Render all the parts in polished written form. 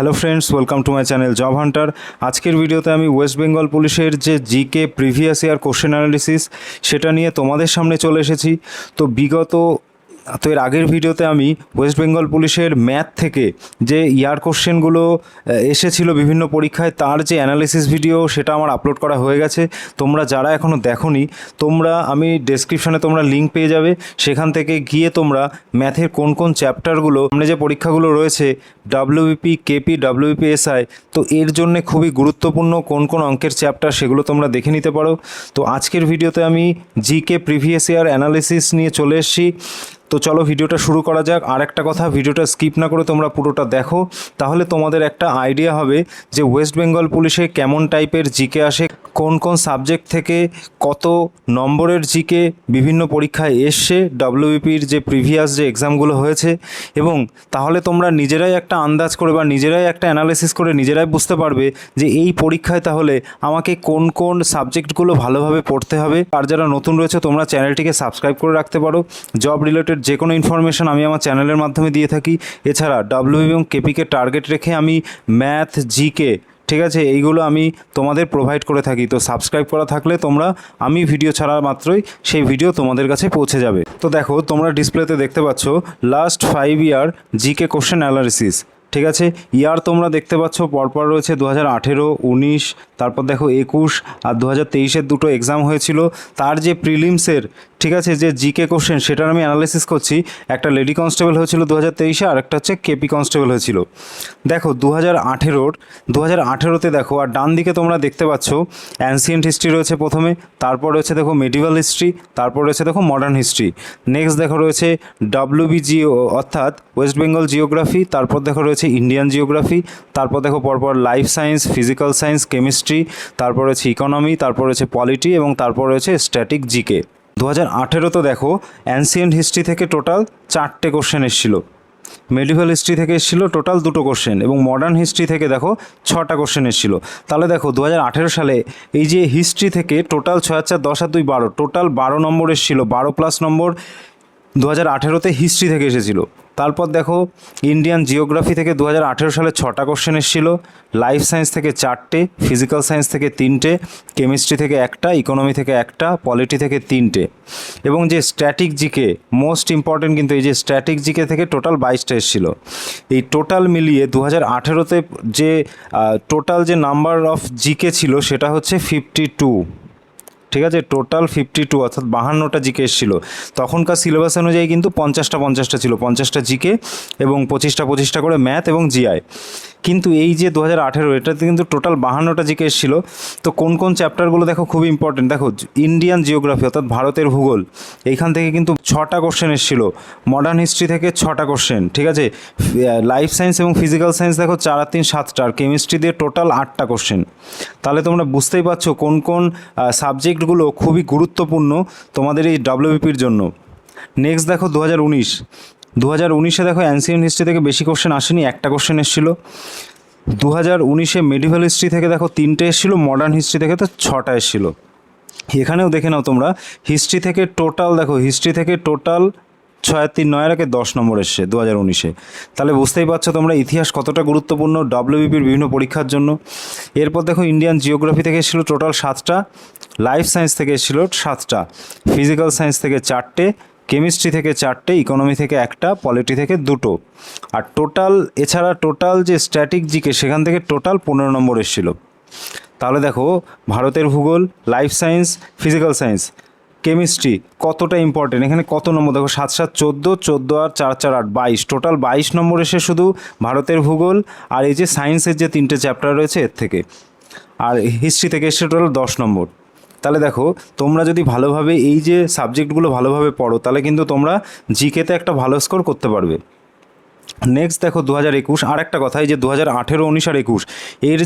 Hello friends, welcome to my channel job Hunter. আজকের ভিডিওতে আমি ওয়েস্ট বেঙ্গল পুলিশের যে GK previous year question analysis সেটা নিয়ে তোমাদের সামনে চলে এসেছি। তো এর আগের ভিডিওতে আমি ওয়েস্ট বেঙ্গল পুলিশের ম্যাথ থেকে যে ইয়ার কোশ্চেনগুলো এসেছিল বিভিন্ন পরীক্ষায় তার যে অ্যানালিসিস ভিডিও সেটা আমার আপলোড করা হয়ে গেছে। তোমরা যারা এখনও দেখোনি আমি ডেসক্রিপশানে তোমরা লিঙ্ক পেয়ে যাবে, সেখান থেকে গিয়ে তোমরা ম্যাথের কোন কোন চ্যাপ্টারগুলো সামনে যে পরীক্ষাগুলো রয়েছে ডাব্লিউবিপি, কেপি, ডাব্লিউবিপি, এসআই, তো এর জন্যে খুবই গুরুত্বপূর্ণ কোন কোন অঙ্কের চ্যাপ্টার সেগুলো তোমরা দেখে নিতে পারো। তো আজকের ভিডিওতে আমি জিকে প্রিভিয়াস ইয়ার অ্যানালিসিস নিয়ে চলে এসেছি। তো চলো ভিডিওটা শুরু করা যাক। আর একটা কথা, ভিডিওটা স্কিপ না করে তোমরা পুরোটা দেখো, তাহলে তোমাদের একটা আইডিয়া হবে যে ওয়েস্ট বেঙ্গল পুলিশে কেমন টাইপের জিকে আসে, কোন কোন সাবজেক্ট থেকে কত নম্বরের জিকে বিভিন্ন পরীক্ষায় এসছে, ডাব্লিউবিপির যে প্রিভিয়াস যে এক্সামগুলো হয়েছে, এবং তাহলে তোমরা নিজেরাই একটা আন্দাজ করে বা নিজেরাই একটা অ্যানালিসিস করে নিজেরাই বুঝতে পারবে যে এই পরীক্ষায় তাহলে আমাকে কোন কোন সাবজেক্টগুলো ভালোভাবে পড়তে হবে। আর যারা নতুন রয়েছে তোমরা চ্যানেলটিকে সাবস্ক্রাইব করে রাখতে পারো। জব রিলেটেড যে কোনো ইনফরমেশান আমি আমার চ্যানেলের মাধ্যমে দিয়ে থাকি। এছাড়া ডাব্লিউবিপি এবং কেপিকে টার্গেট রেখে আমি ম্যাথ, জিকে, ঠিক আছে, এইগুলো আমি তোমাদের প্রোভাইড করে থাকি। তো সাবস্ক্রাইব করা থাকলে আমি ভিডিও ছাড়া মাত্রই সেই ভিডিও তোমাদের কাছে পৌঁছে যাবে। তো দেখো, তোমরা ডিসপ্লেতে দেখতে পাচ্ছ লাস্ট 5 ইয়ার জিকে কোশ্চেন অ্যানালিসিস, ঠিক আছে। ইয়ার তোমরা দেখতে পাচ্ছ পরপর রয়েছে 2018, 19, তারপর দেখো 21 আর 2023-এর দুটো এক্সাম হয়েছিল। তার যে প্রিলিমসের, ঠিক আছে, যে জিকে কোশ্চেন সেটার আমি অ্যানালিসিস করছি। একটা লেডি কনস্টেবল হয়েছিল 2023-এ, আর একটা হচ্ছে কেপি কনস্টেবল হয়েছিল। দেখো 2018-তে দেখো, আর ডান দিকে তোমরা দেখতে পাচ্ছ অ্যানসিয়েন্ট হিস্ট্রি রয়েছে প্রথমে, তারপর রয়েছে দেখো মেডিভাল হিস্ট্রি, তারপর রয়েছে দেখো মডার্ন হিস্ট্রি। নেক্সট দেখো রয়েছে ডাব্লিউবিজি অর্থাৎ ওয়েস্ট বেঙ্গল জিওগ্রাফি, তারপর দেখো রয়েছে ইন্ডিয়ান জিওগ্রাফি, তারপর দেখো পরপর life science, physical science, chemistry, তারপর রয়েছে ইকোনমি, তারপর রয়েছে পলিটি, এবং তারপর রয়েছে স্ট্যাটিক জিকে। 2018-তে দেখো অ্যানসিয়েন্ট হিস্ট্রি থেকে টোটাল 4টে কোশ্চেন এসেছিল, মেডিভাল হিস্ট্রি থেকে এসেছিলো টোটাল 2টো কোশ্চেন, এবং মডার্ন হিস্ট্রি থেকে দেখো 6টা কোশ্চেন এসেছিলো। তাহলে দেখো 2018 সালে এই যে হিস্ট্রি থেকে টোটাল 6 আর 4 10 আর 2 12, টোটাল 12 নম্বর এসেছিলো, 12+ নম্বর 2018-তে হিস্ট্রি থেকে এসেছিলো। তারপর দেখো ইন্ডিয়ান জিওগ্রাফি থেকে 2018 সালে 6টা কোশ্চেন এসেছিলো, লাইফ সায়েন্স থেকে 4টে, ফিজিক্যাল সায়েন্স থেকে 3টে, কেমিস্ট্রি থেকে 1টা, ইকোনমি থেকে 1টা, পলিটি থেকে 3টে, এবং যে স্ট্যাটিক জিকে মোস্ট ইম্পর্টেন্ট, কিন্তু এই যে স্ট্যাটিক জিকে থেকে টোটাল 22টা এসেছিলো। এই টোটাল মিলিয়ে 2018-তে যে টোটাল যে নাম্বার অফ জিকে ছিল সেটা হচ্ছে 52, ঠিক আছে। টোটাল 52 অর্থাৎ 52টা জিকে এসেছিলো। তখনকার সিলেবাস অনুযায়ী কিন্তু 50টা ছিল, 50টা জিকে এবং 25টা করে ম্যাথ এবং জিআই। কিন্তু এই যে 2018 এটাতে কিন্তু টোটাল 52টা জিকে এসেছিলো। তো কোন কোন চ্যাপ্টারগুলো দেখো খুব ইম্পর্টেন্ট, দেখো ইন্ডিয়ান জিওগ্রাফি অর্থাৎ ভারতের ভূগোল, এইখান থেকে কিন্তু 6টা কোশ্চেন এসেছিলো, মডার্ন হিস্ট্রি থেকে 6টা কোশ্চেন, ঠিক আছে। লাইফ সায়েন্স এবং ফিজিক্যাল সায়েন্স দেখো 4 আর 3 7টা, আর কেমিস্ট্রি দিয়ে টোটাল 8টা কোশ্চেন। তাহলে তোমরা বুঝতেই পারছো কোন কোন সাবজেক্টগুলো খুবই গুরুত্বপূর্ণ তোমাদের এই ডাব্লিউবিপির জন্য। নেক্সট দেখো 2019-এ দেখো অ্যানসিয়েন্ট হিস্ট্রি থেকে বেশি কোশ্চেন আসেনি, একটা কোশ্চেন এসেছিলো। 2019-এ মেডিভাল হিস্ট্রি থেকে দেখো 3টে এসেছিলো, মডার্ন হিস্ট্রি থেকে তো 6টা এসেছিলো। এখানেও দেখে নাও তোমরা, হিস্ট্রি থেকে টোটাল দেখো, হিস্ট্রি থেকে টোটাল 6 আর 3 9 আর 10 নম্বর এসছে 2019-এ। তাহলে বুঝতেই পারছো তোমরা ইতিহাস কতটা গুরুত্বপূর্ণ ডাব্লিউবিপির বিভিন্ন পরীক্ষার জন্য। এরপর দেখো ইন্ডিয়ান জিওগ্রাফি থেকে এসেছিলো টোটাল 7টা, লাইফ সায়েন্স থেকে এসেছিলো 7টা, ফিজিক্যাল সায়েন্স থেকে 4টে, কেমিস্ট্রি থেকে 4টে, ইকোনমি থেকে 1টা, পলিটি থেকে 2টো, আর টোটাল এছাড়া টোটাল যে স্ট্যাটিক জিকে সেখান থেকে টোটাল 15 নম্বর এসেছিলো। তাহলে দেখো ভারতের ভূগোল, life science, physical science, chemistry কতটা ইম্পর্টেন্ট। এখানে কত নম্বর দেখো, 7 7 14, 14 আর 4 4 8 22, টোটাল 22 নম্বর এসে শুধু ভারতের ভূগোল আর এই যে সায়েন্সের যে 3টে চ্যাপ্টার রয়েছে এর থেকে, আর হিস্ট্রি থেকে এসে টোটাল 10 নম্বর। তাহলে দেখো তোমরা যদি ভালোভাবে এই যে সাবজেক্টগুলো ভালোভাবে পড়ো তাহলে কিন্তু তোমরা জিকেতে একটা ভালো স্কোর করতে পারবে। নেক্সট দেখো 2021, আর একটা কথা, এই যে 2018, 19 আর 21 এর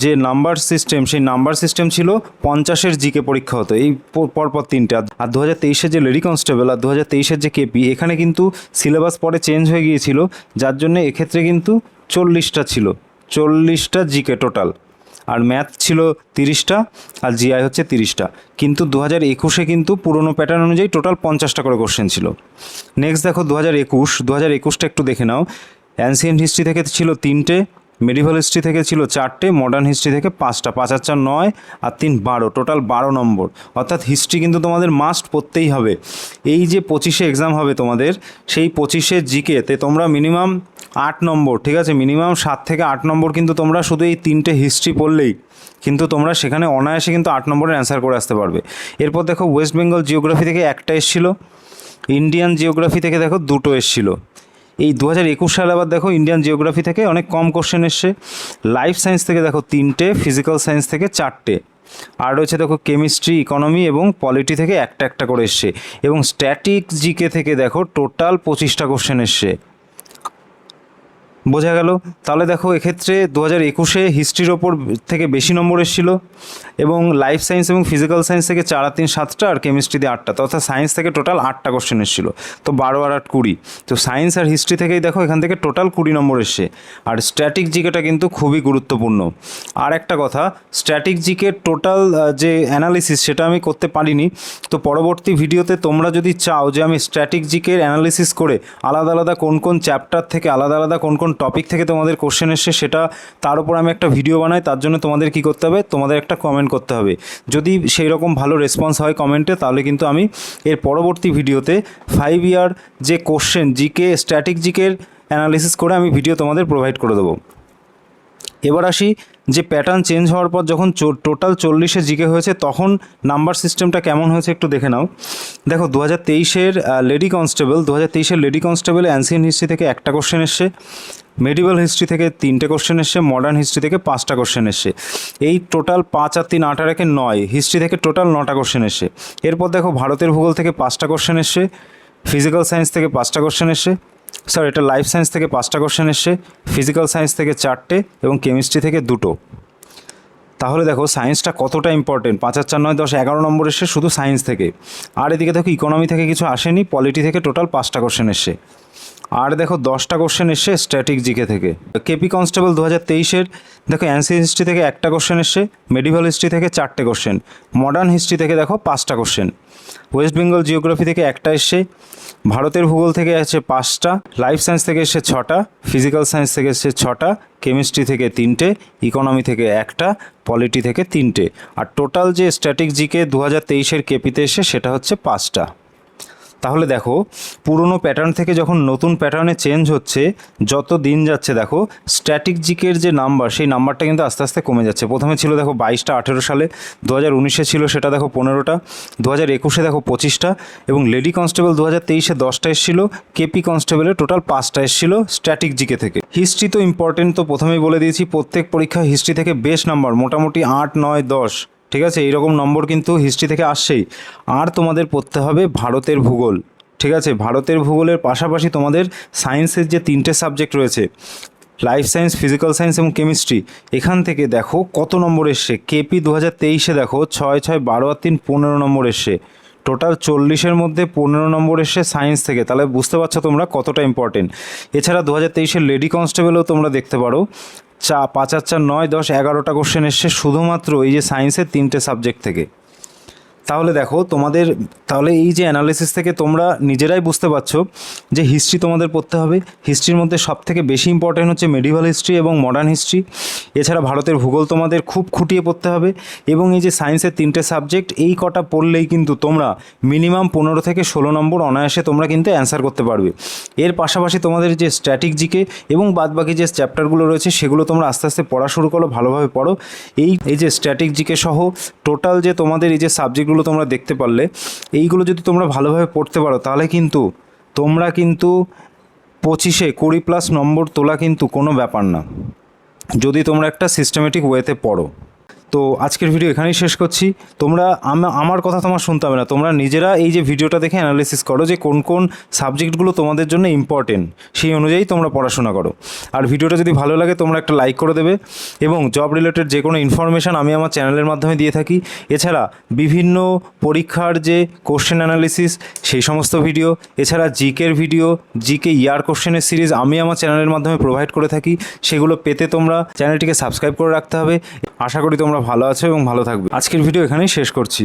যে নাম্বার সিস্টেম, সেই নাম্বার সিস্টেম ছিল 50-এর জিকে পরীক্ষা হতো এই পরপর 3টে। আর 2023-এর যে লেডি কনস্টেবল আর 2023-এর যে কেপি, এখানে কিন্তু সিলেবাস পরে চেঞ্জ হয়ে গিয়েছিল, যার জন্য এক্ষেত্রে কিন্তু 40টা ছিল, 40টা জিকে টোটাল, আর ম্যাথ ছিল 30টা, আর জিআই হচ্ছে 30টা। কিন্তু 2021-এ কিন্তু পুরনো প্যাটার্ন অনুযায়ী টোটাল 50টা করে কোশ্চেন ছিল। নেক্সট দেখো 2021টা একটু দেখে নাও। অ্যানসিয়েন্ট হিস্ট্রি থেকে ছিল 3টে, মেডিভাল হিস্ট্রি থেকে ছিল 4টে, মডার্ন হিস্ট্রি থেকে 5টা, 5 আর 4 9 আর 3 12, টোটাল 12 নম্বর। অর্থাৎ হিস্ট্রি কিন্তু তোমাদের মাস্ট পড়তেই হবে। এই যে 25-এ এক্সাম হবে তোমাদের, সেই 25-এ জিকেতে তোমরা মিনিমাম 8 নম্বর, ঠিক আছে, মিনিমাম 7 থেকে 8 নম্বর কিন্তু তোমরা শুধু এই 3টে হিস্ট্রি পড়লেই কিন্তু তোমরা সেখানে অনায়াসে কিন্তু 8 নম্বরের অ্যান্সার করে আসতে পারবে। এরপর দেখো ওয়েস্ট বেঙ্গল জিওগ্রাফি থেকে 1টা এসেছিলো, ইন্ডিয়ান জিওগ্রাফি থেকে দেখো 2টো এসেছিলো। এই 2021 সালে আবার দেখো ইন্ডিয়ান জিওগ্রাফি থেকে অনেক কম কোশ্চেন এসছে। লাইফ সায়েন্স থেকে দেখো 3টে, ফিজিক্যাল সায়েন্স থেকে 4টে, আর রয়েছে দেখো কেমিস্ট্রি, ইকোনমি এবং পলিটি থেকে একটা একটা করে এসছে। এবং স্ট্যাটিক জিকে থেকে দেখো টোটাল 25টা কোশ্চেন এসছে। বোঝা গেল? তাহলে দেখো এক্ষেত্রে 2021-এ হিস্ট্রির ওপর থেকে বেশি নম্বর এসেছিল, এবং লাইফ সায়েন্স এবং ফিজিক্যাল সায়েন্স থেকে 4 আর 3 7টা, আর কেমিস্ট্রিতে 8টা, অর্থাৎ সায়েন্স থেকে টোটাল 8টা কোশ্চেন এসেছিল। তো 12 আর 8 20। তো সায়েন্স আর হিস্ট্রি থেকেই দেখো এখান থেকে টোটাল 20 নম্বর এসছে। আর স্ট্যাটিক জিকেটা কিন্তু খুবই গুরুত্বপূর্ণ। আর একটা কথা, স্ট্যাটিক জিকের টোটাল যে অ্যানালিসিস সেটা আমি করতে পারিনি। তো পরবর্তী ভিডিওতে তোমরা যদি চাও যে আমি স্ট্যাটিক জিকের অ্যানালিসিস করে আলাদা আলাদা কোন কোন চ্যাপ্টার থেকে, আলাদা আলাদা কোন কোন টপিক থেকে তোমাদের কোশ্চেন এসছে সেটা, তার উপর আমি একটা ভিডিও বানাই, তার জন্য তোমাদের কি করতে হবে, তোমাদের একটা কমেন্ট করতে হবে। যদি সেই রকম ভালো রেসপন্স হয় কমেন্টে, তাহলে কিন্তু আমি এর পরবর্তী ভিডিওতে 5 ইয়ার যে কোশ্চেন জিকে, স্ট্যাটিক জিকের অ্যানালিসিস করে আমি ভিডিও তোমাদের প্রোভাইড করে দেবো। এবার আসি যে প্যাটার্ন চেঞ্জ হওয়ার পর যখন টোটাল 40-এ জিকে হয়েছে, তখন নাম্বার সিস্টেমটা কেমন হয়েছে একটু দেখে নাও। দেখো 2023-এর লেডি কনস্টেবল অ্যানসিয়েন্ট হিস্ট্রি থেকে 1টা কোশ্চেন এসছে, মেডিভাল হিস্ট্রি থেকে 3টে কোশ্চেন এসছে, মডার্ন হিস্ট্রি থেকে 5টা কোশ্চেন এসছে। এই টোটাল 5 আর 3 8 আর 1 9, হিস্ট্রি থেকে টোটাল 9টা কোশ্চেন এসছে। এরপর দেখো ভারতের ভূগোল থেকে 5টা কোশ্চেন এসছে, ফিজিক্যাল সায়েন্স থেকে 5টা কোশ্চেন এসছে, এটা লাইফ সায়েন্স থেকে 5টা কোশ্চেন এসছে, ফিজিক্যাল সায়েন্স থেকে 4টে এবং কেমিস্ট্রি থেকে 2টো। তাহলে দেখো সায়েন্সটা কতটা ইম্পর্টেন্ট, 5 আর 4 9 10 11 নম্বর এসছে শুধু সায়েন্স থেকে। আর এদিকে দেখো ইকোনমি থেকে কিছু আসেনি, পলিটি থেকে টোটাল 5টা কোশ্চেন এসছে। আর দেখো 10টা কোশ্চেন এসছে স্ট্যাটিক জিকে থেকে। কেপি কনস্টেবল 2023-এর দেখো অ্যানসিয়েন্ট হিস্ট্রি থেকে 1টা কোশ্চেন এসছে, মেডিভাল হিস্ট্রি থেকে 4টে কোশ্চেন, মডার্ন হিস্ট্রি থেকে দেখো 5টা কোশ্চেন, ওয়েস্ট বেঙ্গল জিওগ্রাফি থেকে 1টা এসছে, ভারতের ভূগোল থেকে আছে 5টা, লাইফ সায়েন্স থেকে এসছে 6টা, ফিজিক্যাল সায়েন্স থেকে এসছে 6টা, কেমিস্ট্রি থেকে 3টে, ইকোনমি থেকে 1টা, পলিটি থেকে 3টে। আর টোটাল যে স্ট্যাটিক জিকে 2023-এর কেপিতে এসে সেটা হচ্ছে 5টা। তাহলে দেখো পুরনো প্যাটার্ন থেকে যখন নতুন প্যাটার্নে চেঞ্জ হচ্ছে, যত দিন যাচ্ছে দেখো স্ট্যাটিক জিকের যে নাম্বার, সেই নাম্বারটা কিন্তু আস্তে আস্তে কমে যাচ্ছে। প্রথমে ছিল দেখো 22টা 18 সালে, 2019-এ ছিল সেটা দেখো 15টা, 2021-এ দেখো 25টা, এবং লেডি কনস্টেবল 2023-এ 10টা এসেছিল, কেপি কনস্টেবলের টোটাল 5টা এসেছিল স্ট্যাটিক জিকে থেকে। হিস্ট্রি তো ইম্পর্টেন্ট, তো প্রথমেই বলে দিয়েছি প্রত্যেক পরীক্ষায় হিস্ট্রি থেকে বেশ নাম্বার, মোটামুটি 8 9 10, ঠিক আছে, এইরকম নম্বর কিন্তু হিস্ট্রি থেকে আসছেই। আর তোমাদের পড়তে হবে ভারতের ভূগোল, ঠিক আছে। ভারতের ভূগোলের পাশাপাশি তোমাদের সায়েন্সের যে 3টে সাবজেক্ট রয়েছে, লাইফ সায়েন্স, ফিজিক্যাল সায়েন্স এবং কেমিস্ট্রি, এখান থেকে দেখো কত নম্বর এসছে। কেপি 2023-এ দেখো 6 6 12 আর 3 15 নম্বর এসছে। টোটাল 40-এর মধ্যে 15 নম্বর এসছে সায়েন্স থেকে। তাহলে বুঝতে পারছো তোমরা কতটা ইম্পর্টেন্ট। এছাড়া 2023-এর লেডি কনস্টেবলও তোমরা দেখতে পারো 5 আর 4 9 10 11টা কোশ্চেন এসছে শুধুমাত্র এই যে সায়েন্সের 3টে সাবজেক্ট থেকে। তাহলে দেখো তোমাদের, তাহলে এই যে অ্যানালিসিস থেকে তোমরা নিজেরাই বুঝতে পারছো যে হিস্ট্রি তোমাদের পড়তে হবে। হিস্ট্রির মধ্যে সবথেকে বেশি ইম্পর্টেন্ট হচ্ছে মেডিভাল হিস্ট্রি এবং মডার্ন হিস্ট্রি। এছাড়া ভারতের ভূগোল তোমাদের খুব খুঁটিয়ে পড়তে হবে, এবং এই যে সায়েন্সের 3টে সাবজেক্ট, এই কটা পড়লেই কিন্তু তোমরা মিনিমাম 15 থেকে 16 নম্বর অনায়াসে তোমরা কিন্তু অ্যান্সার করতে পারবে। এর পাশাপাশি তোমাদের যে স্ট্যাটিক জিকে এবং বাদবাকি যে চ্যাপ্টারগুলো রয়েছে সেগুলো তোমরা আস্তে আস্তে পড়া শুরু করো, ভালোভাবে পড়ো। এই যে স্ট্যাটিক জিকে সহ টোটাল যে তোমাদের এই যে সাবজেক্টগুলো তোমরা দেখতে পারলে, এইগুলো যদি তোমরা ভালোভাবে পড়তে পারো, তাহলে কিন্তু তোমরা কিন্তু 25-এ 20+ নম্বর তোলা কিন্তু কোনো ব্যাপার না, যদি তোমরা একটা সিস্টেমেটিক ওয়েতে পড়ো। তো আজকের ভিডিও এখানেই শেষ করছি। তোমরা আমার কথা তোমার শুনতে হবে না, তোমরা নিজেরা এই যে ভিডিওটা দেখে অ্যানালিসিস করো যে কোন কোন সাবজেক্টগুলো তোমাদের জন্য ইম্পর্টেন্ট, সেই অনুযায়ী তোমরা পড়াশোনা করো। আর ভিডিওটা যদি ভালো লাগে তোমরা একটা লাইক করে দেবে, এবং জব রিলেটেড যে কোনো ইনফরমেশান আমি আমার চ্যানেলের মাধ্যমে দিয়ে থাকি। এছাড়া বিভিন্ন পরীক্ষার যে কোশ্চেন অ্যানালিসিস সেই সমস্ত ভিডিও, এছাড়া জিকের ভিডিও, জিকে ইয়ার কোশ্চেনের সিরিজ আমি আমার চ্যানেলের মাধ্যমে প্রোভাইড করে থাকি। সেগুলো পেতে তোমরা চ্যানেলটিকে সাবস্ক্রাইব করে রাখতে হবে। আশা করি তোমরা ভালো আছো এবং ভালো থাকবে। আজকের ভিডিও এখানেই শেষ করছি।